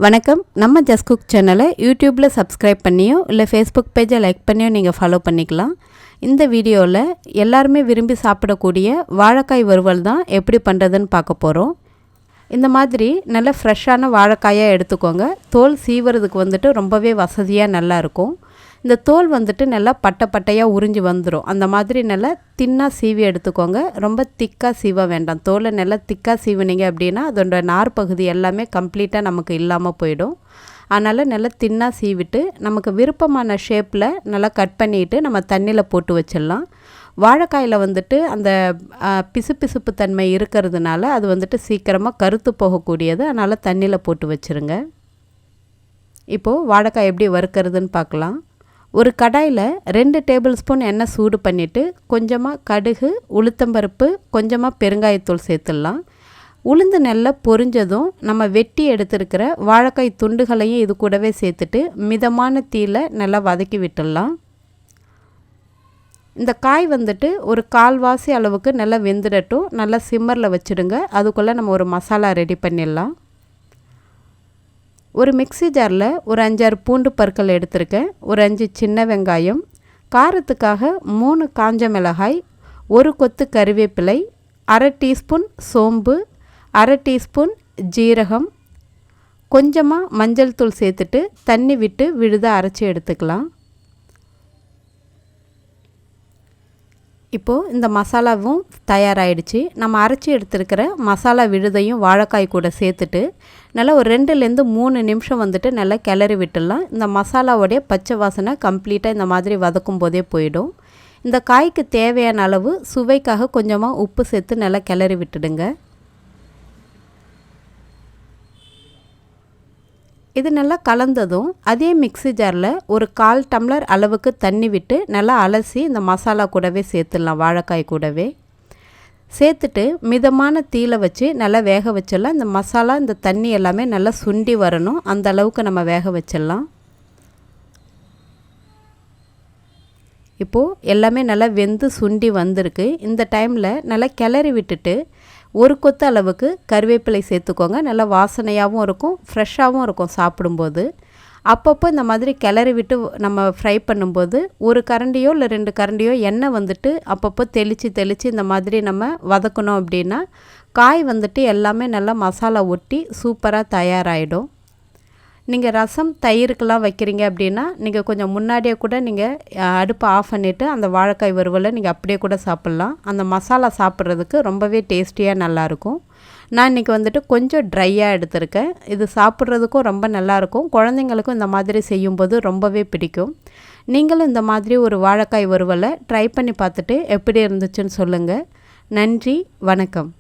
வணக்கம். நம்ம just cook சேனலை யூடியூப்பில் சப்ஸ்கிரைப் பண்ணியோ இல்லை ஃபேஸ்புக் பேஜை லைக் பண்ணியோ நீங்கள் ஃபாலோ பண்ணிக்கலாம். இந்த வீடியோவில் எல்லாருமே விரும்பி சாப்பிடக்கூடிய வாழைக்காய் வறுவல் தான் எப்படி பண்ணுறதுன்னு பார்க்க போகிறோம். இந்த மாதிரி நல்ல ஃப்ரெஷ்ஷான வாழைக்காயாக எடுத்துக்கோங்க. தோல் சீவுறதுக்கு ரொம்பவே வசதியாக நல்லாயிருக்கும். இந்த தோல் நல்லா பட்டையாக உறிஞ்சி வந்துடும். அந்த மாதிரி நல்லா தின்னாக சீவி எடுத்துக்கோங்க. ரொம்ப திக்காக சீவ வேண்டாம். தோலை நல்லா திக்காக சீவினீங்க அப்படின்னா அதோட நார் பகுதி எல்லாமே கம்ப்ளீட்டாக நமக்கு இல்லாமல் போயிடும். அதனால் நல்லா தின்னாக சீவிட்டு நமக்கு விருப்பமான ஷேப்பில் நல்லா கட் பண்ணிவிட்டு நம்ம தண்ணியில் போட்டு வச்சிடலாம். வாழைக்காயில் அந்த பிசுபிசுப்பு தன்மை இருக்கிறதுனால அது சீக்கிரமாக கருத்து போகக்கூடியது. அதனால் தண்ணியில் போட்டு வச்சுருங்க. இப்போது வாழைக்காய் எப்படி வறுக்கிறதுன்னு பார்க்கலாம். ஒரு கடாயில் 2 டேபிள் ஸ்பூன் எண்ணெய் சூடு பண்ணிவிட்டு கொஞ்சமாக கடுகு, உளுத்தம்பருப்பு, கொஞ்சமாக பெருங்காயத்தூள் சேர்த்துடலாம். உளுந்து நல்லா பொரிஞ்சதும் நம்ம வெட்டி எடுத்துருக்கிற வாழைக்காய் துண்டுகளையும் இது கூடவே சேர்த்துட்டு மிதமான தீயில் நல்லா வதக்கி விட்டுடலாம். இந்த காய் ஒரு கால்வாசி அளவுக்கு நல்லா வெந்துடட்டும். நல்லா சிம்மரில் வச்சுடுங்க. அதுக்குள்ளே நம்ம ஒரு மசாலா ரெடி பண்ணிடலாம். ஒரு மிக்ஸி ஜாரில் ஒரு 5-6 பூண்டு பற்கள் எடுத்திருக்கேன். ஒரு 5 சின்ன வெங்காயம், காரத்துக்காக 3 காஞ்ச மிளகாய், 1 கொத்து கறிவேப்பிலை, 1/2 டீஸ்பூன் சோம்பு, 1/2 டீஸ்பூன் ஜீரகம், கொஞ்சமாக மஞ்சள் தூள் சேர்த்துட்டு தண்ணி விட்டு விழுதாக அரைச்சி எடுத்துக்கலாம். இப்போது இந்த மசாலாவும் தயாராகிடுச்சு. நம்ம அரைச்சி எடுத்துருக்கிற மசாலா விழுதையும் வாழைக்காய் கூட சேர்த்துட்டு நல்லா ஒரு 2-3 நிமிஷம் நல்லா கிளறி விட்டுடலாம். இந்த மசாலாவோடைய பச்சை வாசனை கம்ப்ளீட்டாக இந்த மாதிரி வதக்கும் போதே போயிடும். இந்த காய்க்கு தேவையான அளவு சுவைக்காக கொஞ்சமாக உப்பு சேர்த்து நல்லா கிளறி விட்டுடுங்க. இது நல்லா கலந்ததும் அதே மிக்ஸி ஜாரில் ஒரு 1/4 டம்ளர் அளவுக்கு தண்ணி விட்டு நல்லா அலசி இந்த மசாலா கூடவே சேர்த்துடலாம். வாழைக்காய் கூடவே சேர்த்துட்டு மிதமான தீயில் வச்சு நல்லா வேக வச்சிடலாம். இந்த மசாலா இந்த தண்ணி எல்லாமே நல்லா சுண்டி வரணும். அந்த அளவுக்கு நம்ம வேக வச்சிடலாம். இப்போது எல்லாமே நல்லா வெந்து சுண்டி வந்திருக்கு. இந்த டைமில் நல்லா கிளறி விட்டுட்டு 1 கொத்து அளவுக்கு கறிவேப்பிலை சேர்த்துக்கோங்க. நல்லா வாசனையாகவும் இருக்கும், ஃப்ரெஷ்ஷாகவும் இருக்கும் சாப்பிடும்போது. அப்பப்போ இந்த மாதிரி கிளறி விட்டு நம்ம ஃப்ரை பண்ணும்போது 1 கரண்டியோ இல்லை 2 கரண்டியோ எண்ணெய் அப்பப்போ தெளித்து இந்த மாதிரி நம்ம வதக்கணும் அப்படின்னா காய் எல்லாமே நல்லா மசாலா ஒட்டி சூப்பராக தயாராகிடும். நீங்கள் ரசம் தயிர்க்கெலாம் வைக்கிறீங்க அப்படின்னா நீங்கள் கொஞ்சம் முன்னாடியே கூட நீங்கள் அடுப்பை ஆஃப் பண்ணிவிட்டு அந்த வாழைக்காய் வறுவலை நீங்கள் அப்படியே கூட சாப்பிட்லாம். அந்த மசாலா சாப்பிட்றதுக்கு ரொம்பவே டேஸ்டியாக நல்லாயிருக்கும். நான் இன்றைக்கி கொஞ்சம் ட்ரையாக எடுத்திருக்கேன். இது சாப்பிட்றதுக்கும் ரொம்ப நல்லாயிருக்கும். குழந்தைங்களுக்கும் இந்த மாதிரி செய்யும்போது ரொம்பவே பிடிக்கும். நீங்களும் இந்த மாதிரி ஒரு வாழைக்காய் வறுவலை ட்ரை பண்ணி பார்த்துட்டு எப்படி இருந்துச்சுன்னு சொல்லுங்கள். நன்றி, வணக்கம்.